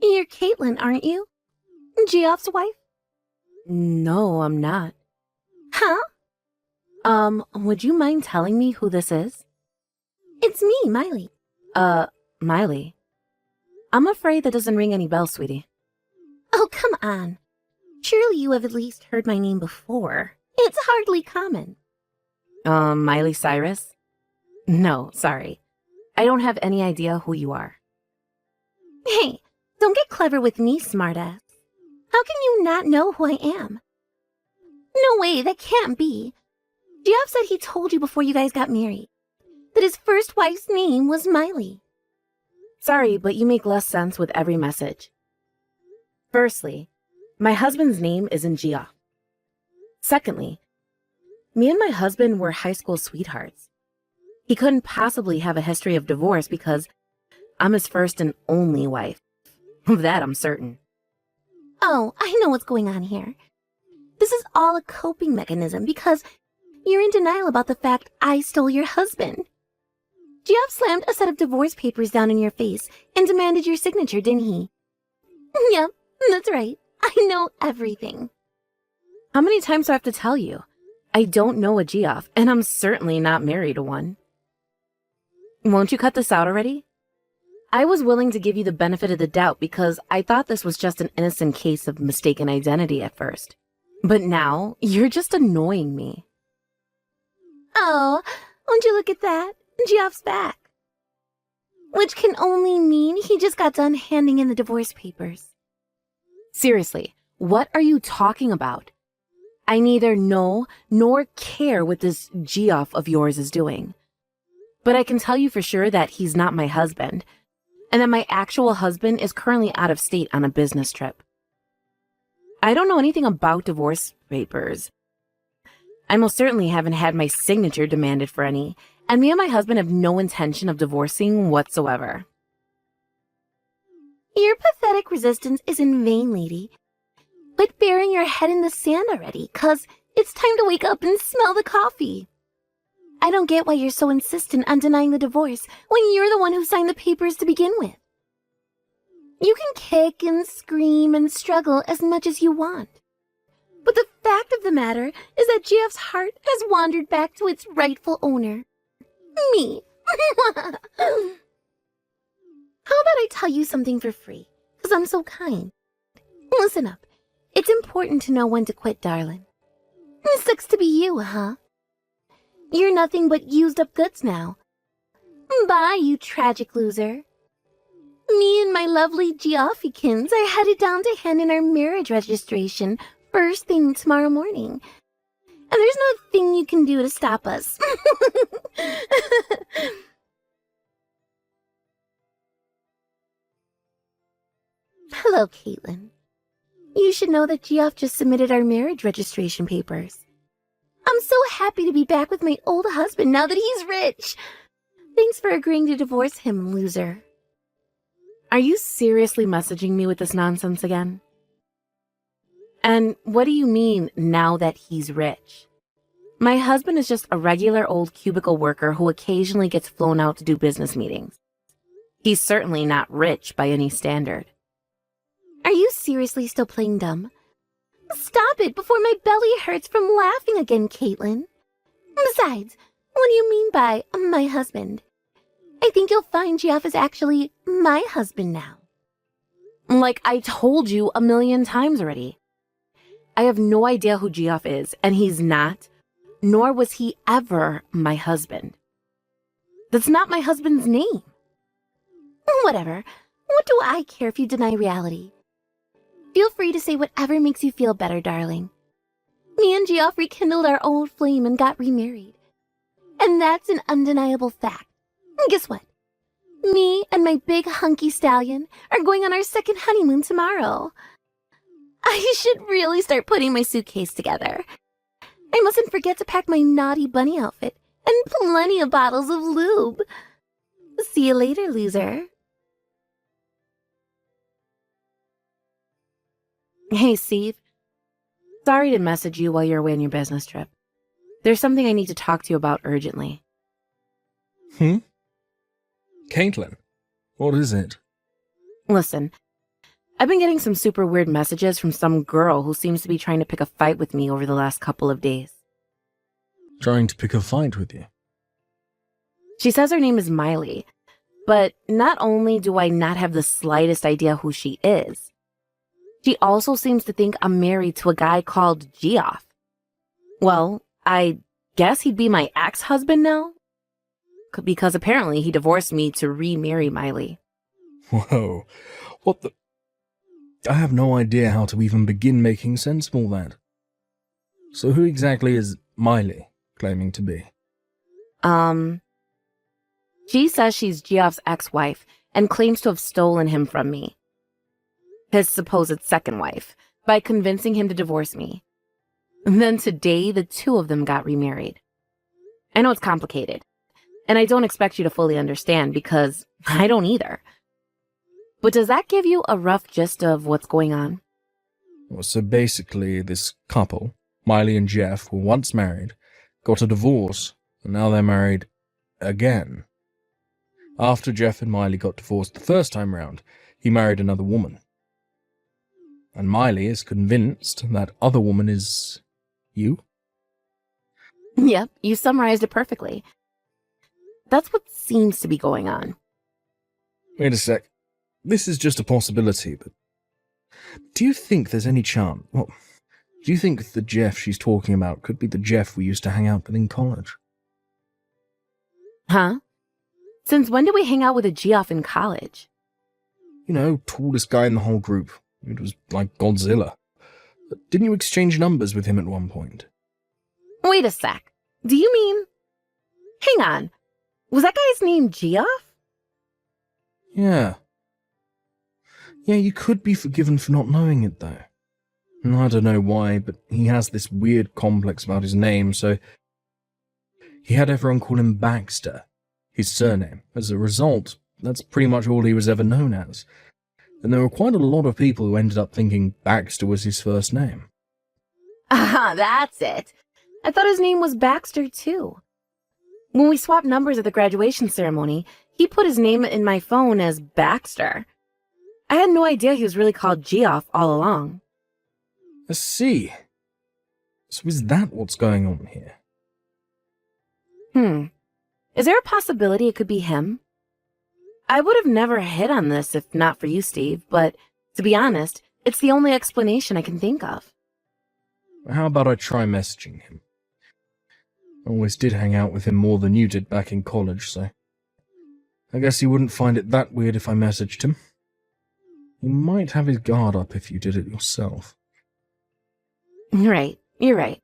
You're Caitlin, aren't you? Geoff's wife? No, I'm not. Huh? Would you mind telling me who this is? It's me, Miley. Miley. I'm afraid that doesn't ring any bells, sweetie. Oh, come on. Surely you have at least heard my name before. It's hardly common. Miley Cyrus? No, sorry. I don't have any idea who you are. Hey, don't get clever with me, smartass. How can you not know who I am? No way, that can't be. Geoff said he told you before you guys got married that his first wife's name was Miley. Sorry, but you make less sense with every message. Firstly, my husband's name isn't Geoff. Secondly, me and my husband were high school sweethearts. He couldn't possibly have a history of divorce because I'm his first and only wife. Of that I'm certain. Oh, I know what's going on here. This is all a coping mechanism because you're in denial about the fact I stole your husband. Geoff slammed a set of divorce papers down in your face and demanded your signature, didn't he? Yep, that's right. I know everything. How many times do I have to tell you? I don't know a Geoff, and I'm certainly not married to one. Won't you cut this out already? I was willing to give you the benefit of the doubt because I thought this was just an innocent case of mistaken identity at first. But now, you're just annoying me. Oh, won't you look at that? Geoff's back. Which can only mean he just got done handing in the divorce papers. Seriously, what are you talking about? I neither know nor care what this Geoff of yours is doing. But I can tell you for sure that he's not my husband, and that my actual husband is currently out of state on a business trip. I don't know anything about divorce papers. I most certainly haven't had my signature demanded for any, and me and my husband have no intention of divorcing whatsoever. Your pathetic resistance is in vain, lady. Quit burying your head in the sand already, 'cause it's time to wake up and smell the coffee. I don't get why you're so insistent on denying the divorce when you're the one who signed the papers to begin with. You can kick and scream and struggle as much as you want. But the fact of the matter is that Geoff's heart has wandered back to its rightful owner. Me. How about I tell you something for free, 'cause I'm so kind? Listen up. It's important to know when to quit, darling. It sucks to be you, huh? You're nothing but used up goods now. Bye, you tragic loser. Me and my lovely Geoffykins are headed down to hand in our marriage registration first thing tomorrow morning. And there's no thing you can do to stop us. Hello, Caitlin. You should know that Geoff just submitted our marriage registration papers. I'm so happy to be back with my old husband now that he's rich. Thanks for agreeing to divorce him, loser. Are you seriously messaging me with this nonsense again? And what do you mean, now that he's rich? My husband is just a regular old cubicle worker who occasionally gets flown out to do business meetings. He's certainly not rich by any standard. Are you seriously still playing dumb? Stop it before my belly hurts from laughing again, Caitlin. Besides, what do you mean by my husband? I think you'll find Geoff is actually my husband now. Like I told you 1,000,000 times already. I have no idea who Geoff is, and he's not, nor was he ever my husband. That's not my husband's name. Whatever. What do I care if you deny reality? Feel free to say whatever makes you feel better, darling. Me and Geoff rekindled our old flame and got remarried. And that's an undeniable fact. And guess what? Me and my big hunky stallion are going on our second honeymoon tomorrow. I should really start putting my suitcase together. I mustn't forget to pack my naughty bunny outfit and plenty of bottles of lube. See you later, loser. Hey, Steve. Sorry to message you while you're away on your business trip. There's something I need to talk to you about urgently. Caitlin, what is it? Listen, I've been getting some super weird messages from some girl who seems to be trying to pick a fight with me over the last couple of days. Trying to pick a fight with you? She says her name is Miley, but not only do I not have the slightest idea who she is, she also seems to think I'm married to a guy called Geoff. Well, I guess he'd be my ex-husband now? Because apparently he divorced me to remarry Miley. Whoa, what the... I have no idea how to even begin making sense of all that. So who exactly is Miley claiming to be? She says she's Geoff's ex-wife and claims to have stolen him from me, his supposed second wife, by convincing him to divorce me. And then today, the two of them got remarried. I know it's complicated, and I don't expect you to fully understand because I don't either. But does that give you a rough gist of what's going on? Well, so basically, this couple, Miley and Jeff, were once married, got a divorce, and now they're married again. After Jeff and Miley got divorced the first time round, he married another woman. And Miley is convinced that other woman is... you? Yep, you summarized it perfectly. That's what seems to be going on. Wait a sec. This is just a possibility, but... do you think there's any chance... well, do you think the Jeff she's talking about could be the Jeff we used to hang out with in college? Huh? Since when did we hang out with a Geoff in college? You know, tallest guy in the whole group. It was like Godzilla. But didn't you exchange numbers with him at one point? Wait a sec. Do you mean... hang on. Was that guy's name Geoff? Yeah. Yeah, you could be forgiven for not knowing it, though. I don't know why, but he has this weird complex about his name, so... he had everyone call him Baxter, his surname. As a result, that's pretty much all he was ever known as. And there were quite a lot of people who ended up thinking Baxter was his first name. Ah, that's it. I thought his name was Baxter, too. When we swapped numbers at the graduation ceremony, he put his name in my phone as Baxter. I had no idea he was really called Geoff all along. I see. So is that what's going on here? Is there a possibility it could be him? I would have never hit on this if not for you, Steve, but to be honest, it's the only explanation I can think of. How about I try messaging him? I always did hang out with him more than you did back in college, so... I guess you wouldn't find it that weird if I messaged him. He might have his guard up if you did it yourself. Right, you're right.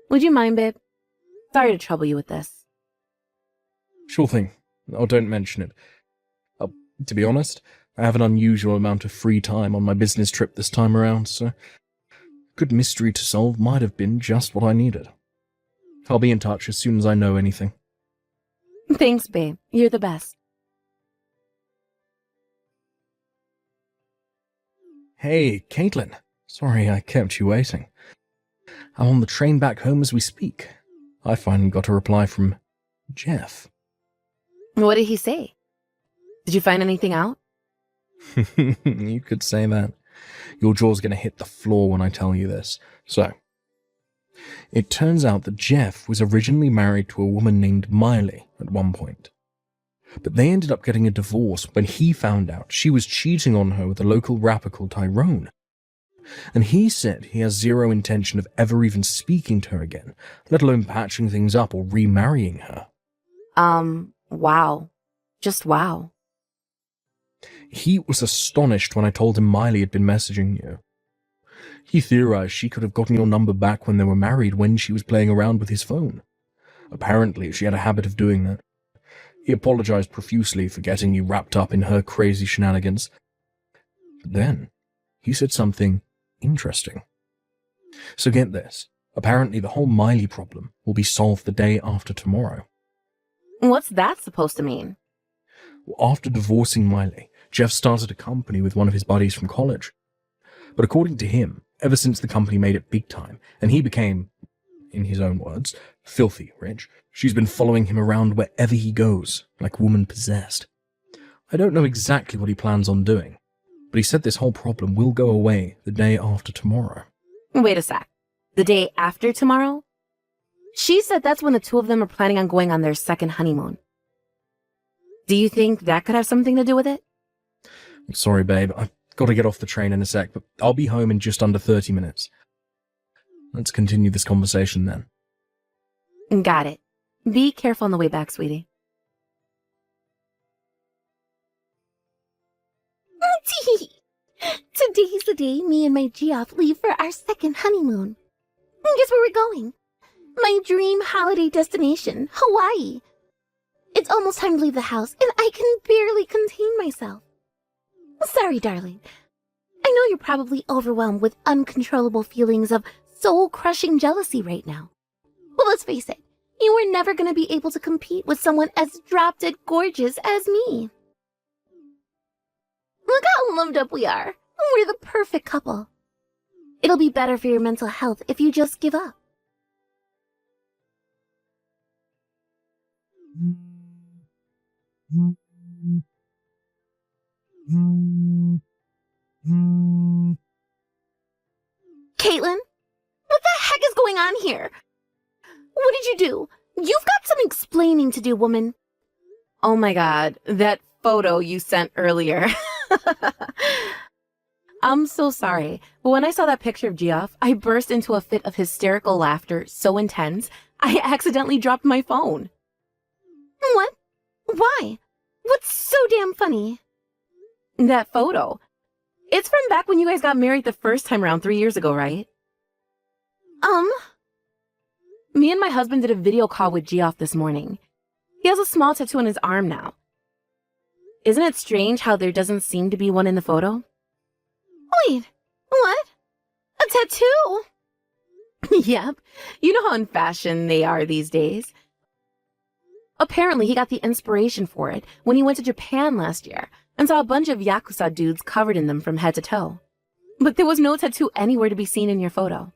Would you mind, babe? Sorry to trouble you with this. Sure thing. Oh, don't mention it. To be honest, I have an unusual amount of free time on my business trip this time around, so... good mystery to solve might have been just what I needed. I'll be in touch as soon as I know anything. Thanks, babe. You're the best. Hey, Caitlin. Sorry I kept you waiting. I'm on the train back home as we speak. I finally got a reply from Jeff. What did he say? Did you find anything out? You could say that. Your jaw's going to hit the floor when I tell you this. So, it turns out that Jeff was originally married to a woman named Miley at one point. But they ended up getting a divorce when he found out she was cheating on her with a local rapper called Tyrone. And he said he has zero intention of ever even speaking to her again, let alone patching things up or remarrying her. Wow. Just wow. He was astonished when I told him Miley had been messaging you. He theorized she could have gotten your number back when they were married when she was playing around with his phone. Apparently, she had a habit of doing that. He apologized profusely for getting you wrapped up in her crazy shenanigans. But then, he said something interesting. So get this. Apparently, the whole Miley problem will be solved the day after tomorrow. What's that supposed to mean? Well, after divorcing Miley, Jeff started a company with one of his buddies from college. But according to him, ever since the company made it big time, and he became, in his own words, filthy rich, she's been following him around wherever he goes, like woman possessed. I don't know exactly what he plans on doing, But he said this whole problem will go away the day after tomorrow. Wait a sec. The day after tomorrow? She said that's when the two of them are planning on going on their second honeymoon. Do you think that could have something to do with it? I'm sorry, babe. I've got to get off the train in a sec, but I'll be home in just under 30 minutes. Let's continue this conversation then. Got it. Be careful on the way back, sweetie. Today's the day me and my Geoff leave for our second honeymoon. Guess where we're going? My dream holiday destination, Hawaii. It's almost time to leave the house, and I can barely contain myself. Sorry, darling. I know you're probably overwhelmed with uncontrollable feelings of soul-crushing jealousy right now. But let's face it, you were never going to be able to compete with someone as drop-dead gorgeous as me. Look how loved up we are. We're the perfect couple. It'll be better for your mental health if you just give up. Caitlin, what the heck is going on here? What did you do? You've got some explaining to do, woman. Oh my god, that photo you sent earlier. I'm so sorry, but when I saw that picture of Geoff, I burst into a fit of hysterical laughter so intense, I accidentally dropped my phone. What? Why? What's so damn funny? That photo. It's from back when you guys got married the first time around 3 years ago, right? Me and my husband did a video call with Geoff this morning. He has a small tattoo on his arm now. Isn't it strange how there doesn't seem to be one in the photo? Wait, what? A tattoo? Yep. You know how in fashion they are these days. Apparently, he got the inspiration for it when he went to Japan last year and saw a bunch of Yakuza dudes covered in them from head to toe. But there was no tattoo anywhere to be seen in your photo.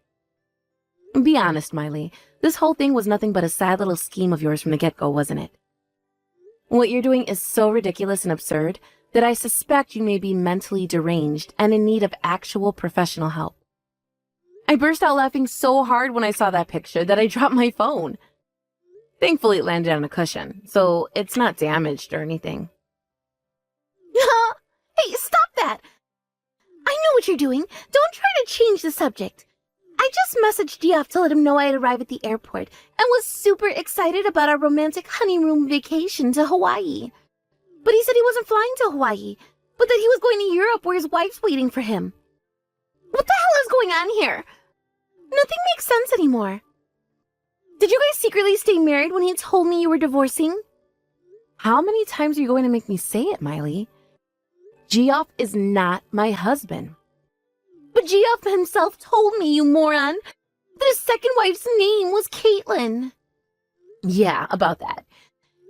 Be honest, Miley. This whole thing was nothing but a sad little scheme of yours from the get-go, wasn't it? What you're doing is so ridiculous and absurd that I suspect you may be mentally deranged and in need of actual professional help. I burst out laughing so hard when I saw that picture that I dropped my phone. Thankfully, it landed on a cushion, so it's not damaged or anything. Hey, stop that! I know what you're doing. Don't try to change the subject. I just messaged Geoff to let him know I'd arrived at the airport and was super excited about our romantic honeymoon vacation to Hawaii. But he said he wasn't flying to Hawaii, but that he was going to Europe where his wife's waiting for him. What the hell is going on here? Nothing makes sense anymore. Did you guys secretly stay married when he told me you were divorcing? How many times are you going to make me say it, Miley? Geoff is not my husband. But Geoff himself told me, you moron, that his second wife's name was Caitlin. Yeah, about that.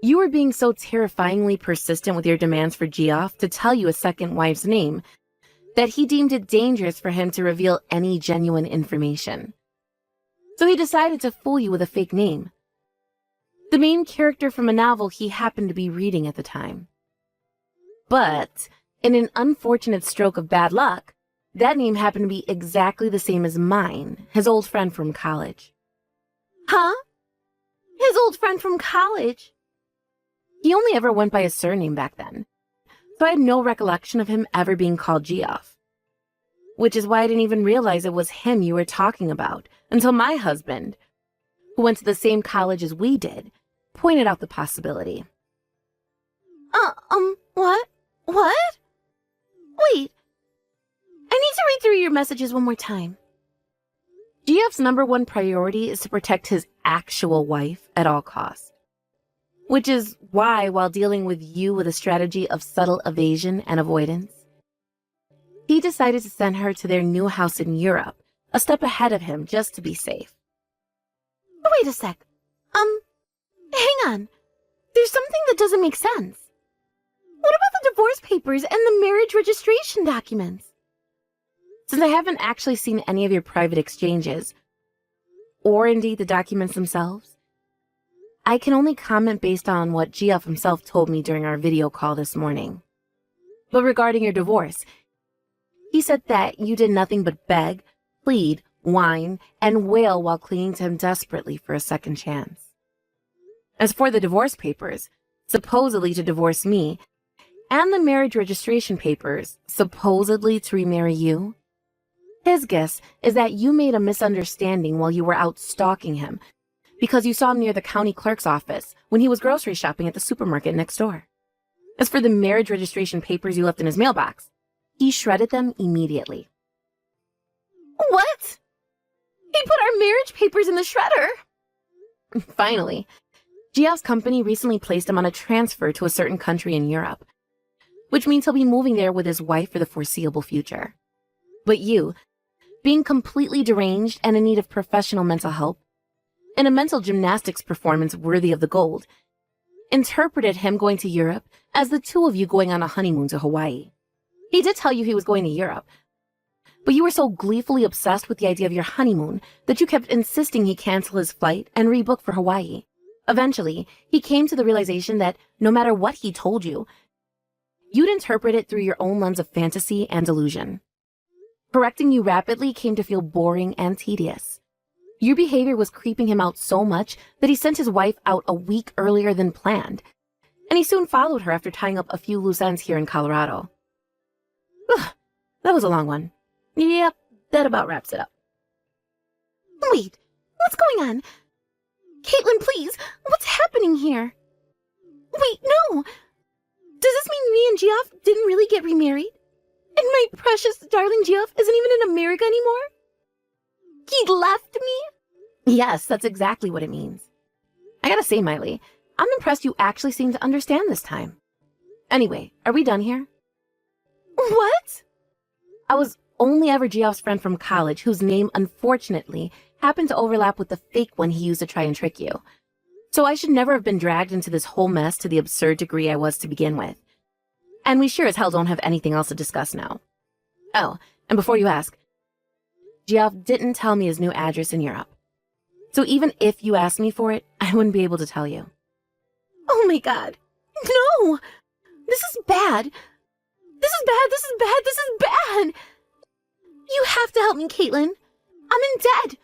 You were being so terrifyingly persistent with your demands for Geoff to tell you a second wife's name that he deemed it dangerous for him to reveal any genuine information. So he decided to fool you with a fake name. The main character from a novel he happened to be reading at the time. But, in an unfortunate stroke of bad luck, that name happened to be exactly the same as mine, his old friend from college. Huh? His old friend from college? He only ever went by his surname back then, so I had no recollection of him ever being called Geoff. Which is why I didn't even realize it was him you were talking about until my husband, who went to the same college as we did, pointed out the possibility. What? What? Wait. I need to read through your messages one more time. Geoff's #1 priority is to protect his actual wife at all costs. Which is why, while dealing with you with a strategy of subtle evasion and avoidance, he decided to send her to their new house in Europe, a step ahead of him just to be safe. Wait a sec. Hang on. There's something that doesn't make sense. What about the divorce papers and the marriage registration documents? Since I haven't actually seen any of your private exchanges, or indeed the documents themselves, I can only comment based on what Geoff himself told me during our video call this morning. But regarding your divorce, He said that you did nothing but beg, plead, whine, and wail while clinging to him desperately for a second chance. As for the divorce papers, supposedly to divorce me, and the marriage registration papers, supposedly to remarry you, his guess is that you made a misunderstanding while you were out stalking him because you saw him near the county clerk's office when he was grocery shopping at the supermarket next door. As for the marriage registration papers you left in his mailbox, he shredded them immediately. What? He put our marriage papers in the shredder. Finally, Geoff's company recently placed him on a transfer to a certain country in Europe, which means he'll be moving there with his wife for the foreseeable future. But you, being completely deranged and in need of professional mental help, in a mental gymnastics performance worthy of the gold, interpreted him going to Europe as the two of you going on a honeymoon to Hawaii. He did tell you he was going to Europe, but you were so gleefully obsessed with the idea of your honeymoon that you kept insisting he cancel his flight and rebook for Hawaii. Eventually, he came to the realization that no matter what he told you, you'd interpret it through your own lens of fantasy and delusion. Correcting you rapidly came to feel boring and tedious. Your behavior was creeping him out so much that he sent his wife out a week earlier than planned, and he soon followed her after tying up a few loose ends here in Colorado. Ugh, that was a long one. Yep, that about wraps it up. Wait, what's going on? Caitlin, please, what's happening here? Wait, no! Does this mean me and Geoff didn't really get remarried? And my precious, darling Geoff isn't even in America anymore? He left me? Yes, that's exactly what it means. I gotta say, Miley, I'm impressed you actually seem to understand this time. Anyway, are we done here? What? I was only ever Geoff's friend from college whose name, unfortunately, happened to overlap with the fake one he used to try and trick you. So I should never have been dragged into this whole mess to the absurd degree I was to begin with. And we sure as hell don't have anything else to discuss now. Oh, and before you ask, Geoff didn't tell me his new address in Europe. So even if you asked me for it, I wouldn't be able to tell you. Oh my God. No! This is bad. This is bad, this is bad, this is bad! You have to help me, Caitlin. I'm in debt.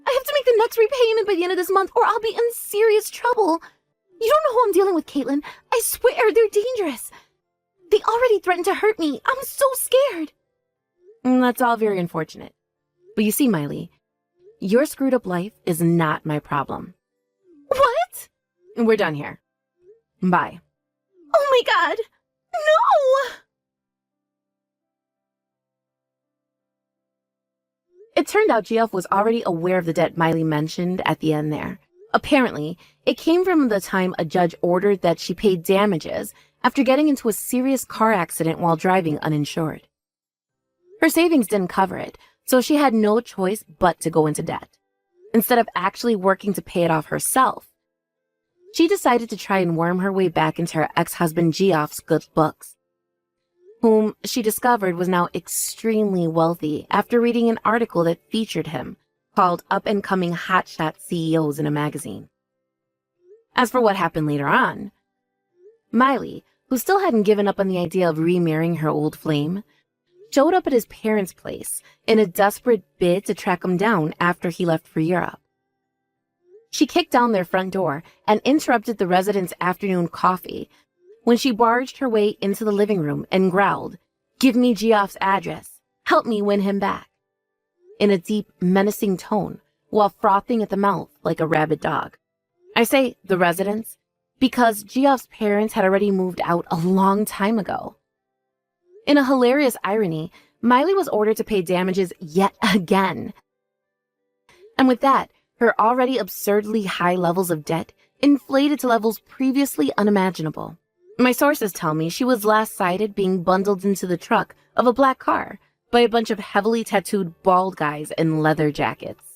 I have to make the next repayment by the end of this month or I'll be in serious trouble. You don't know who I'm dealing with, Caitlin. I swear, they're dangerous. They already threatened to hurt me. I'm so scared. That's all very unfortunate. But you see, Miley, your screwed up life is not my problem. What? We're done here. Bye. Oh my God. No! It turned out Geoff was already aware of the debt Miley mentioned at the end there. Apparently, it came from the time a judge ordered that she pay damages after getting into a serious car accident while driving uninsured. Her savings didn't cover it, so she had no choice but to go into debt. Instead of actually working to pay it off herself, she decided to try and worm her way back into her ex-husband Geoff's good books, whom she discovered was now extremely wealthy after reading an article that featured him, called Up-and-Coming Hotshot CEOs in a magazine. As for what happened later on, Miley, who still hadn't given up on the idea of remarrying her old flame, showed up at his parents' place in a desperate bid to track him down after he left for Europe. She kicked down their front door and interrupted the residents' afternoon coffee when she barged her way into the living room and growled, "Give me Geoff's address. Help me win him back," in a deep, menacing tone while frothing at the mouth like a rabid dog. I say the residents because Geoff's parents had already moved out a long time ago. In a hilarious irony, Miley was ordered to pay damages yet again. And with that, her already absurdly high levels of debt inflated to levels previously unimaginable. My sources tell me she was last sighted being bundled into the truck of a black car by a bunch of heavily tattooed bald guys in leather jackets.